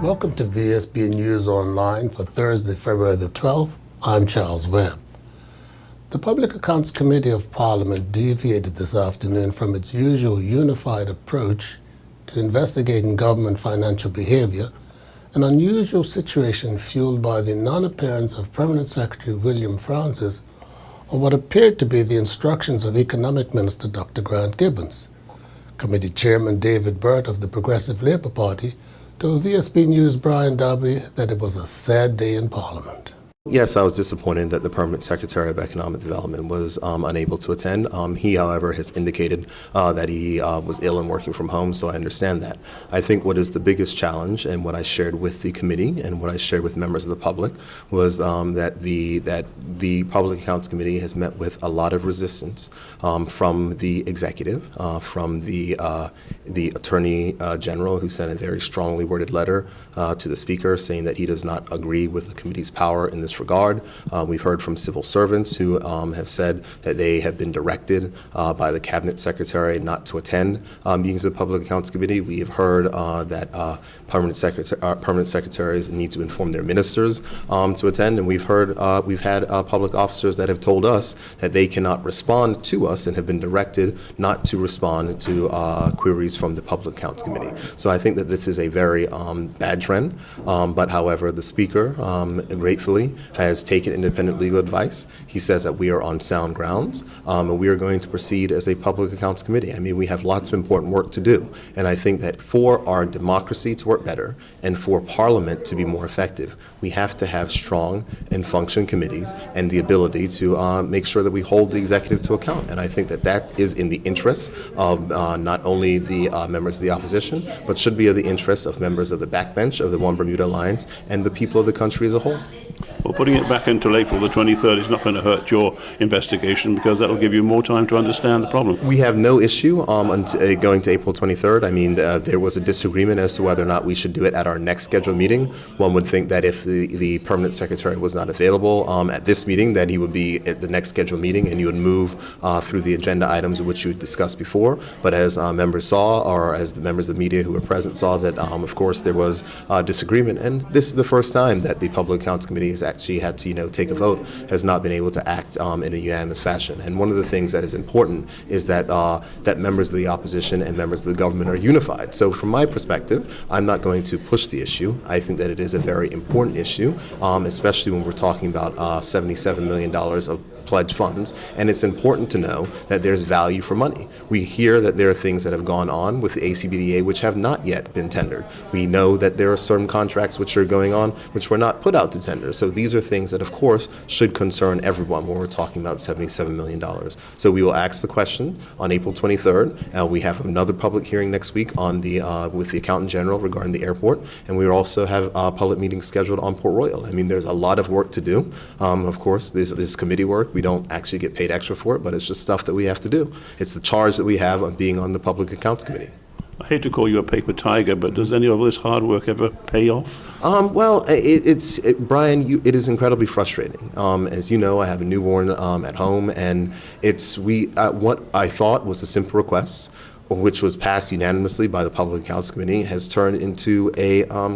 Welcome to Vsb News Online for Thursday, February the 12th. I'm Charles Webb. The Public Accounts Committee of Parliament deviated this afternoon from its usual unified approach to investigating government financial behavior, an unusual situation fueled by the non-appearance of Permanent Secretary William Francis on what appeared to be the instructions of Economic Minister Dr. Grant Gibbons. Committee Chairman David Burt of the Progressive Labour Party told Vsb News' Brian Darby that it was a sad day in Parliament. Yes, I was disappointed that the Permanent Secretary of Economic Development was unable to attend. He, however, has indicated that he was ill and working from home, so I understand that. I think what is the biggest challenge, and what I shared with the committee and what I shared with members of the public, was that the Public Accounts Committee has met with a lot of resistance from the executive, from the Attorney General, who sent a very strongly worded letter to the Speaker saying that he does not agree with the committee's power in this regard. We've heard from civil servants who have said that they have been directed by the Cabinet Secretary not to attend meetings of the Public Accounts Committee. We have heard that permanent secretaries need to inform their ministers to attend, and we've had public officers that have told us that they cannot respond to us and have been directed not to respond to queries from the Public Accounts Committee. So I think that this is a very bad trend, but however, the Speaker gratefully has taken independent legal advice. He says that we are on sound grounds, and we are going to proceed as a Public Accounts Committee. I mean, we have lots of important work to do, and I think that for our democracy to work better and for Parliament to be more effective, we have to have strong and functioning committees and the ability to make sure that we hold the executive to account. And I think that that is in the interest of not only the members of the opposition, but should be of the interest of members of the backbench of the One Bermuda Alliance and the people of the country as a whole. Well, putting it back until April the 23rd is not going to hurt your investigation, because that will give you more time to understand the problem. We have no issue going to April 23rd. I mean, there was a disagreement as to whether or not we should do it at our next scheduled meeting. One would think that if the permanent secretary was not available at this meeting, then he would be at the next scheduled meeting, and you would move through the agenda items which you had discussed before. But as members saw, or as the members of the media who were present saw, that of course there was disagreement, and this is the first time that the Public Accounts Committee has actually had to take a vote, has not been able to act in a unanimous fashion. And one of the things that is important is that that members of the opposition and members of the government are unified. So from my perspective, I'm not going to push the issue. I think that it is a very important issue, especially when we're talking about $77 million of pledge funds, and it's important to know that there's value for money. We hear that there are things that have gone on with the ACBDA which have not yet been tendered. We know that there are certain contracts which are going on which were not put out to tender. So these are things that of course should concern everyone when we're talking about $77 million. So we will ask the question on April 23rd. We have another public hearing next week on with the Accountant General regarding the airport, and we will also have public meetings scheduled on Port Royal. I mean, there's a lot of work to do. Of course, this committee work, we don't actually get paid extra for it, but it's just stuff that we have to do. It's the charge that we have of being on the Public Accounts Committee. I hate to call you a paper tiger, but does any of this hard work ever pay off? Well, Brian, it is incredibly frustrating. As you know, I have a newborn at home, and what I thought was a simple request, which was passed unanimously by the Public Accounts Committee, has turned into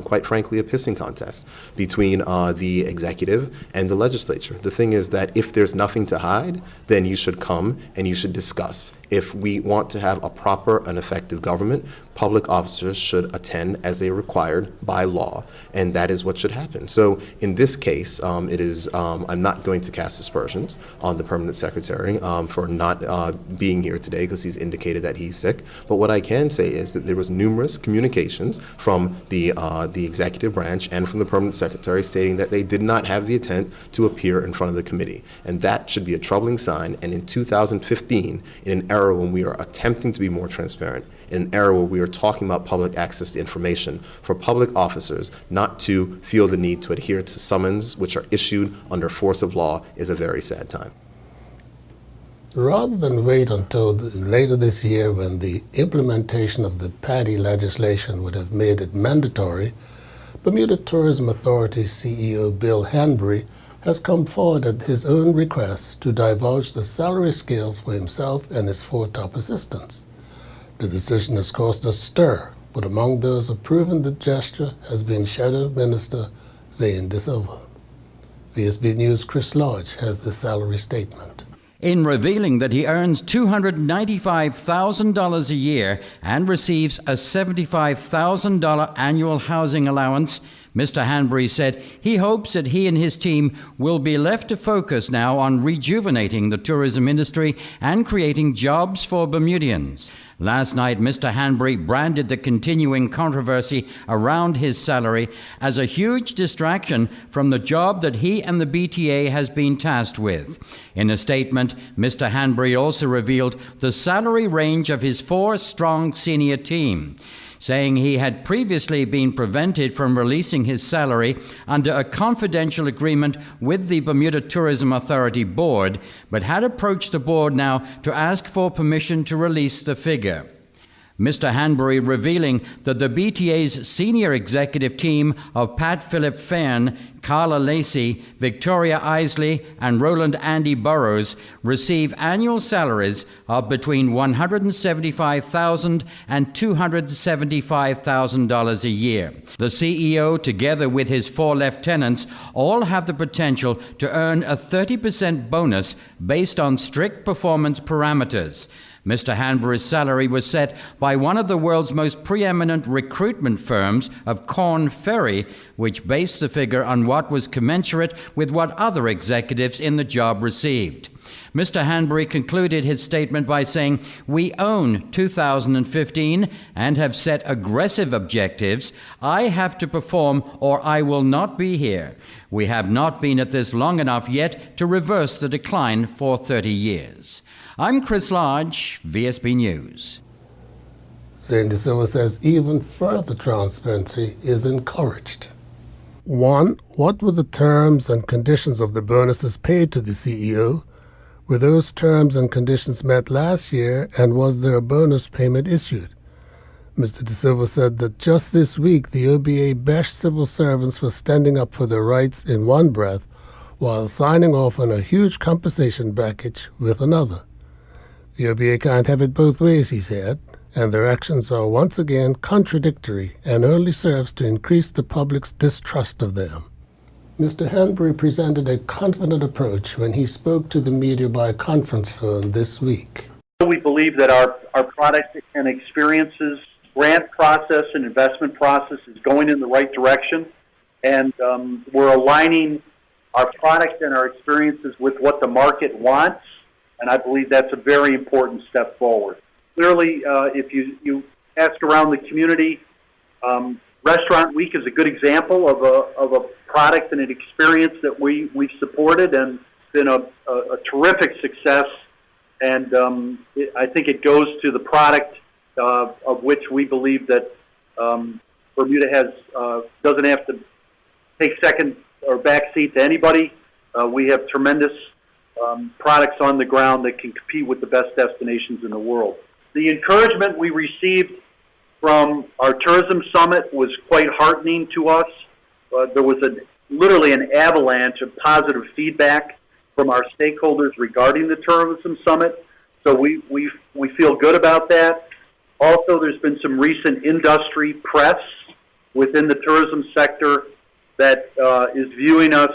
quite frankly, a pissing contest between the executive and the legislature. The thing is that if there's nothing to hide, then you should come and you should discuss. If we want to have a proper and effective government, public officers should attend as they are required by law, and that is what should happen. So in this case, I'm not going to cast aspersions on the permanent secretary for not being here today, because he's indicated that he's sick. But what I can say is that there was numerous communications from the executive branch and from the permanent secretary stating that they did not have the intent to appear in front of the committee, and that should be a troubling sign. And in 2015, in an era when we are attempting to be more transparent, in an era where we are talking about public access to information, for public officers not to feel the need to adhere to summons which are issued under force of law is a very sad time. Rather than wait until later this year when the implementation of the PADI legislation would have made it mandatory, Bermuda Tourism Authority CEO Bill Hanbury has come forward at his own request to divulge the salary scales for himself and his 4 top assistants. The decision has caused a stir but among those approving the gesture has been Shadow Minister Zane De Silva. Vsb News' Chris Lodge has the salary statement. In revealing that he earns $295,000 a year and receives a $75,000 annual housing allowance, Mr. Hanbury said he hopes that he and his team will be left to focus now on rejuvenating the tourism industry and creating jobs for Bermudians. Last night, Mr. Hanbury branded the continuing controversy around his salary as a huge distraction from the job that he and the BTA has been tasked with. In a statement, Mr. Hanbury also revealed the salary range of his four-strong senior team, saying he had previously been prevented from releasing his salary under a confidential agreement with the Bermuda Tourism Authority Board, but had approached the board now to ask for permission to release the figure. Mr. Hanbury revealing that the BTA's senior executive team of Pat Philip Fairn, Carla Lacey, Victoria Isley, and Roland Andy Burrows receive annual salaries of between $175,000 and $275,000 a year. The CEO, together with his four lieutenants, all have the potential to earn a 30% bonus based on strict performance parameters. Mr. Hanbury's salary was set by one of the world's most preeminent recruitment firms of Korn Ferry, which based the figure on what was commensurate with what other executives in the job received. Mr. Hanbury concluded his statement by saying, "We own 2015 and have set aggressive objectives. I have to perform or I will not be here. We have not been at this long enough yet to reverse the decline for 30 years. I'm Chris Lodge, Vsb News. Zane De Silva says even further transparency is encouraged. 1. What were the terms and conditions of the bonuses paid to the CEO? Were those terms and conditions met last year, and was there a bonus payment issued? Mr. De Silva said that just this week the OBA bashed civil servants for standing up for their rights in one breath while signing off on a huge compensation package with another. The OBA can't have it both ways, he said, and their actions are once again contradictory and only serves to increase the public's distrust of them. Mr. Hanbury presented a confident approach when he spoke to the media by conference phone this week. We believe that our product and experiences, grant process and investment process is going in the right direction, and we're aligning our product and our experiences with what the market wants. And I believe that's a very important step forward. Clearly, if you ask around the community, Restaurant Week is a good example of a product and an experience that we've supported, and been a terrific success. And I think it goes to the product of which we believe that Bermuda doesn't have to take second or back seat to anybody. We have tremendous products on the ground that can compete with the best destinations in the world. The encouragement we received from our tourism summit was quite heartening to us. There was literally an avalanche of positive feedback from our stakeholders regarding the tourism summit, so we feel good about that. Also, there's been some recent industry press within the tourism sector that is viewing us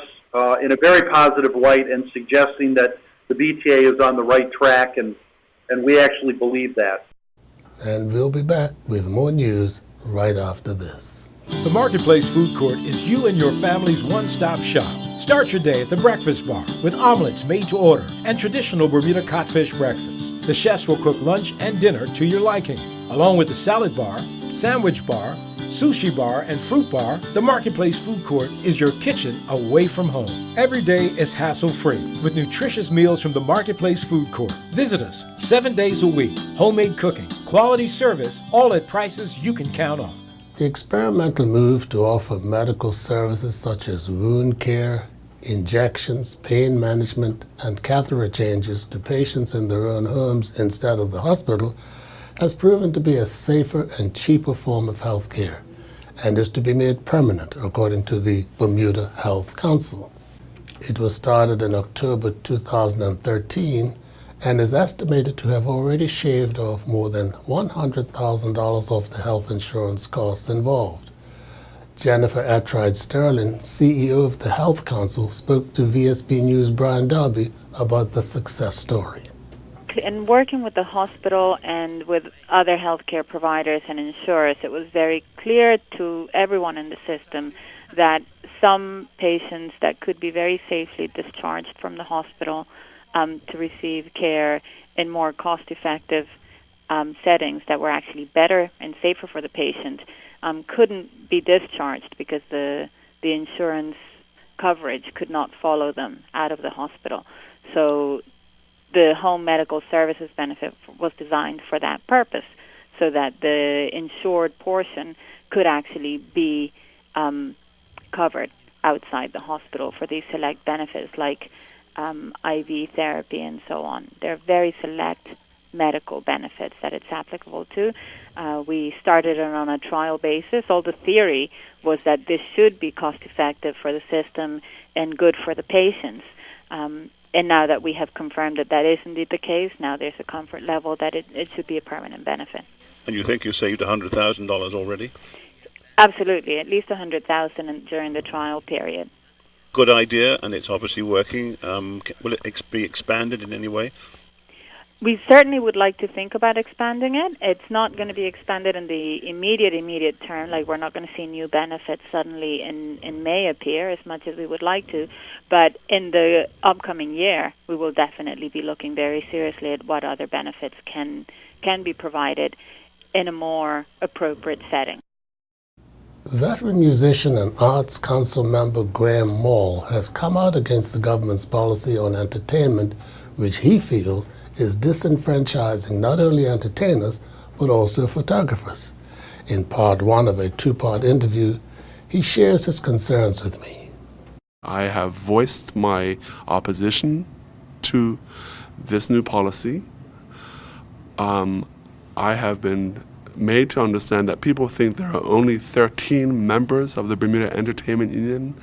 in a very positive light and suggesting that the BTA is on the right track, and we actually believe that. And we'll be back with more news right after this. The Marketplace Food Court is you and your family's one-stop shop. Start your day at the Breakfast Bar with omelets made to order and traditional Bermuda codfish breakfast. The chefs will cook lunch and dinner to your liking. Along with the salad bar, sandwich bar, sushi bar, and fruit bar, the Marketplace Food Court is your kitchen away from home. Every day is hassle-free with nutritious meals from the Marketplace Food Court. Visit us 7 days a week. Homemade cooking, quality service, all at prices you can count on. The experimental move to offer medical services such as wound care, injections, pain management, and catheter changes to patients in their own homes instead of the hospital has proven to be a safer and cheaper form of health care, and is to be made permanent according to the Bermuda Health Council. It was started in October 2013 and is estimated to have already shaved off more than $100,000 off the health insurance costs involved. Jennifer Attride Sterling, CEO of the Health Council, spoke to Vsb News' Brian Darby about the success story. In working with the hospital and with other healthcare providers and insurers, it was very clear to everyone in the system that some patients that could be very safely discharged from the hospital to receive care in more cost-effective settings that were actually better and safer for the patient couldn't be discharged because the insurance coverage could not follow them out of the hospital. So the home medical services benefit was designed for that purpose, so that the insured portion could actually be covered outside the hospital for these select benefits like IV therapy and so on. They're very select medical benefits that it's applicable to. We started it on a trial basis. All the theory was that this should be cost-effective for the system and good for the patients. And now that we have confirmed that that is indeed the case, now there's a comfort level that it should be a permanent benefit. And you think you saved $100,000 already? Absolutely, at least $100,000 during the trial period. Good idea, and it's obviously working. Will it be expanded in any way? We certainly would like to think about expanding it. It's not going to be expanded in the immediate term. Like, we're not going to see new benefits suddenly in May appear as much as we would like to. But in the upcoming year, we will definitely be looking very seriously at what other benefits can be provided in a more appropriate setting. Veteran musician and Arts Council member Graham Mall has come out against the government's policy on entertainment, which he feels is disenfranchising not only entertainers, but also photographers. In part one of a two-part interview, he shares his concerns with me. I have voiced my opposition to this new policy. I have been made to understand that people think there are only 13 members of the Bermuda Entertainment Union.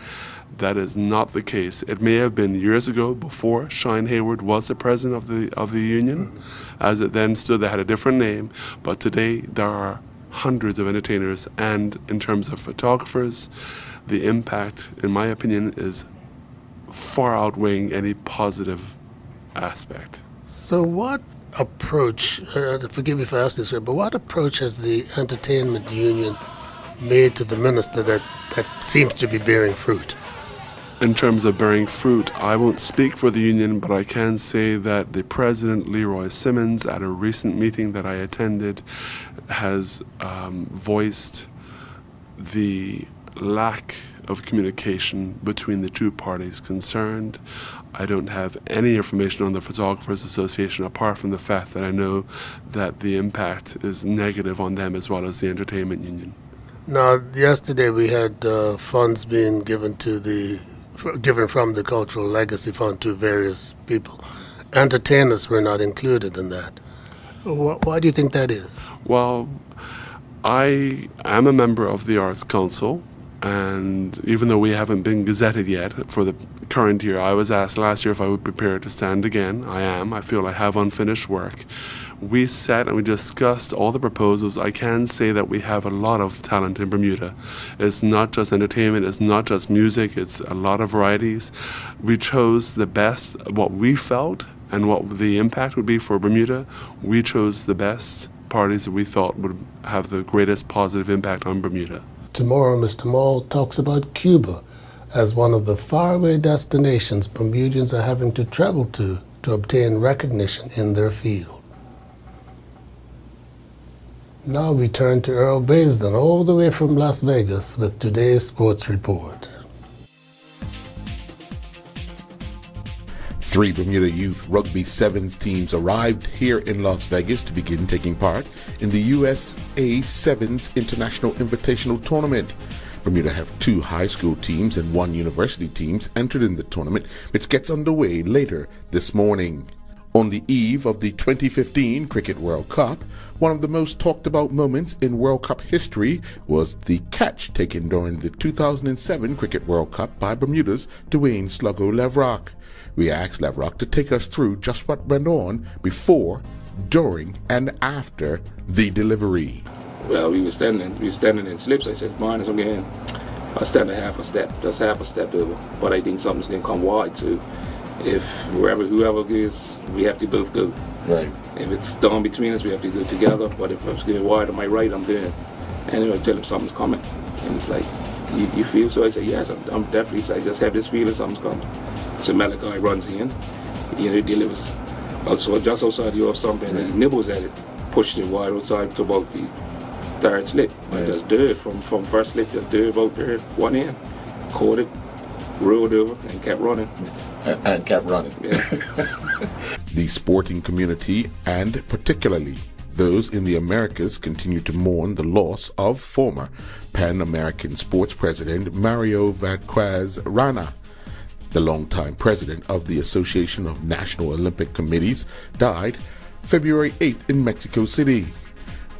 That is not the case. It may have been years ago, before Shine Hayward was the president of the union. As it then stood, they had a different name. But today, there are hundreds of entertainers, and in terms of photographers, the impact, in my opinion, is far outweighing any positive aspect. So what approach, forgive me for asking this, but what approach has the entertainment union made to the minister that seems to be bearing fruit? In terms of bearing fruit, I won't speak for the union, but I can say that the president, Leroy Simmons, at a recent meeting that I attended, has voiced the lack of communication between the two parties concerned. I don't have any information on the Photographers Association apart from the fact that I know that the impact is negative on them as well as the entertainment union. Now, yesterday we had funds being given from the Cultural Legacy Fund to various people. Entertainers were not included in that. Why do you think that is? Well, I am a member of the Arts Council, and even though we haven't been gazetted yet for the current year, I was asked last year if I would prepare to stand again. I am. I feel I have unfinished work. We sat and we discussed all the proposals. I can say that we have a lot of talent in Bermuda. It's not just entertainment, it's not just music, it's a lot of varieties. We chose the best, what we felt and what the impact would be for Bermuda. We chose the best parties that we thought would have the greatest positive impact on Bermuda. Tomorrow, Mr. Mall talks about Cuba as one of the faraway destinations Bermudians are having to travel to obtain recognition in their field. Now we turn to Earl Baisden, all the way from Las Vegas, with today's sports report. 3 Bermuda Youth Rugby Sevens teams arrived here in Las Vegas to begin taking part in the USA Sevens International Invitational Tournament. Bermuda have 2 high school teams and 1 university teams entered in the tournament, which gets underway later this morning. On the eve of the 2015 Cricket World Cup, one of the most talked about moments in World Cup history was the catch taken during the 2007 Cricket World Cup by Bermuda's Dwayne Sluggo Levrock. We asked Lavrock to take us through just what went on before, during, and after the delivery. Well, we were standing in slips. I said, mine is again. I stand just half a step over. But I think something's going to come wide too. If whoever goes, we have to both go. Right. If it's down between us, we have to go together. But if it's going wide on my right, I'm there. And I tell him something's coming. And it's like, you feel? So I say, yes, I'm definitely. So I just have this feeling something's coming. So Malachi runs in. He delivers just outside the off stump, and he nibbles at it, pushed it wide outside to about the third slip. I just did from first slip, just did about there, one end, caught it, rolled over, and kept running. And kept running. Yeah. The sporting community, and particularly those in the Americas, continue to mourn the loss of former Pan American sports president Mario Vazquez Rana. The longtime president of the Association of National Olympic Committees died February 8th in Mexico City.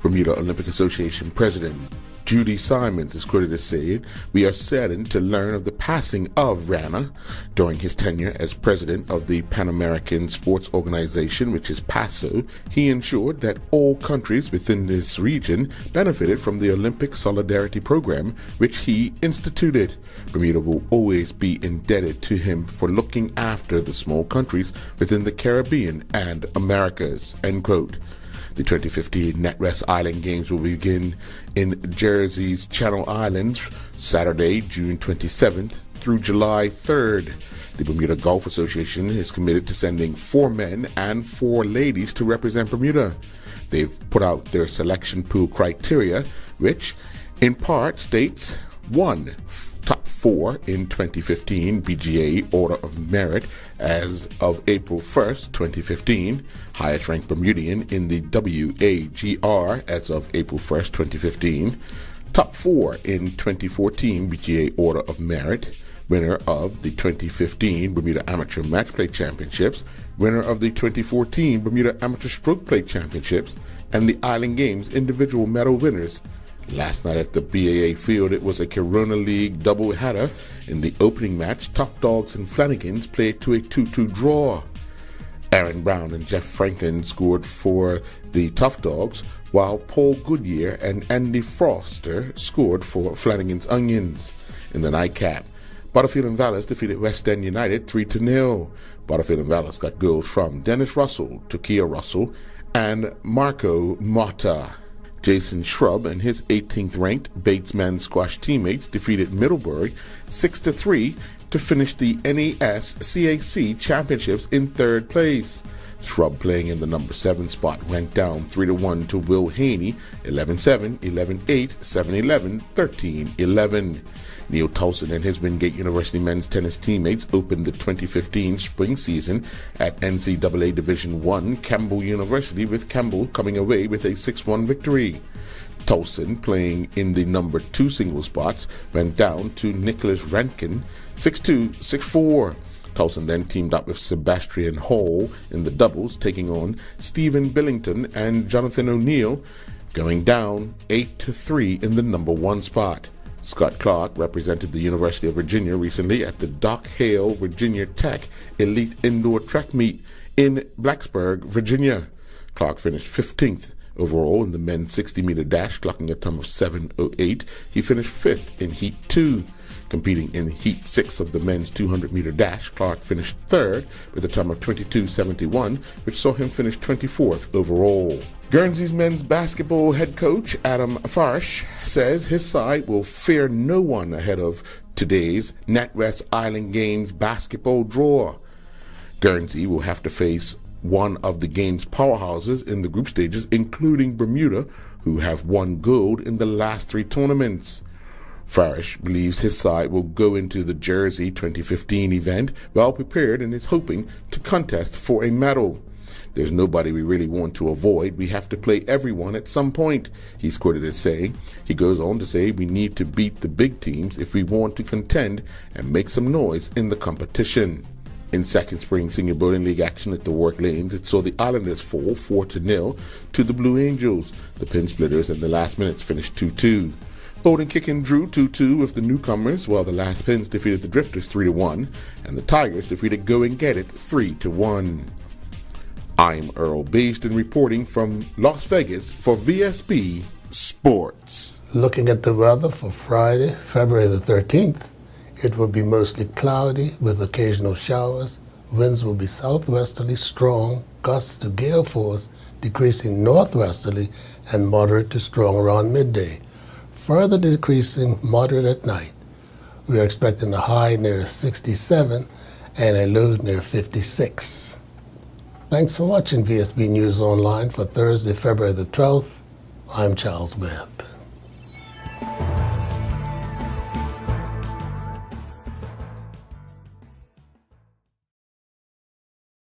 Bermuda Olympic Association President Judy Simons is quoted as saying, "We are saddened to learn of the passing of Rana. During his tenure as president of the Pan American Sports Organization, which is PASO, he ensured that all countries within this region benefited from the Olympic Solidarity Program, which he instituted. Bermuda will always be indebted to him for looking after the small countries within the Caribbean and Americas." End quote. The 2015 NatWest Island Games will begin in Jersey's Channel Islands Saturday, June 27th through July 3rd. The Bermuda Golf Association is committed to sending 4 men and 4 ladies to represent Bermuda. They've put out their selection pool criteria, which in part states 1. Top 4 in 2015 BGA Order of Merit as of April 1st, 2015. Highest ranked Bermudian in the WAGR as of April 1st, 2015. Top 4 in 2014 BGA Order of Merit. Winner of the 2015 Bermuda Amateur Match Play Championships. Winner of the 2014 Bermuda Amateur Stroke Play Championships. And the Island Games individual medal winners. Last night at the BAA field, it was a Corona League doubleheader. In the opening match, Tough Dogs and Flanagan's played to a 2-2 draw. Aaron Brown and Jeff Franklin scored for the Tough Dogs, while Paul Goodyear and Andy Foster scored for Flanagan's Onions. In the nightcap, Butterfield and Vallis defeated West End United 3-0. Butterfield and Vallis got goals from Dennis Russell, Takia Russell, and Marco Mota. Jason Shrub and his 18th-ranked Batesman squash teammates defeated Middlebury 6-3 to finish the NES CAC Championships in 3rd place. Shrub, playing in the number 7 spot, went down 3-1 to Will Haney 11-7, 11-8, 7-11, 13-11. Neil Towson and his Wingate University men's tennis teammates opened the 2015 spring season at NCAA Division I Campbell University, with Campbell coming away with a 6-1 victory. Towson, playing in the number 2 single spots, went down to Nicholas Rankin 6-2, 6-4. Towson then teamed up with Sebastian Hall in the doubles, taking on Stephen Billington and Jonathan O'Neill, going down 8-3 in the number 1 spot. Scott Clark represented the University of Virginia recently at the Doc Hale Virginia Tech Elite Indoor Track Meet in Blacksburg, Virginia. Clark finished 15th overall in the men's 60-meter dash, clocking a time of 7:08. He finished 5th in Heat 2. Competing in Heat 6 of the men's 200-meter dash, Clark finished 3rd with a time of 22:71, which saw him finish 24th overall. Guernsey's men's basketball head coach Adam Farish says his side will fear no one ahead of today's NatWest Island Games basketball draw. Guernsey will have to face one of the game's powerhouses in the group stages, including Bermuda, who have won gold in the last 3 tournaments. Farish believes his side will go into the Jersey 2015 event well prepared and is hoping to contest for a medal. "There's nobody we really want to avoid. We have to play everyone at some point," he's quoted as saying. He goes on to say, "We need to beat the big teams if we want to contend and make some noise in the competition." In second spring senior bowling league action at the Work Lanes, it saw the Islanders fall 4-0 to the Blue Angels. The Pin Splitters in the last minutes finished 2-2. Bowden Kicking drew 2-2 with the newcomers, while the Last Pins defeated the Drifters 3-1, and the Tigers defeated Go and Get It 3-1. I'm Earl Basden reporting from Las Vegas for VSB Sports. Looking at the weather for Friday, February the 13th, it will be mostly cloudy with occasional showers. Winds will be southwesterly strong, gusts to gale force, decreasing northwesterly and moderate to strong around midday, further decreasing moderate at night. We are expecting a high near 67 and a low near 56. Thanks for watching VSB News Online for Thursday, February the 12th. I'm Charles Webb.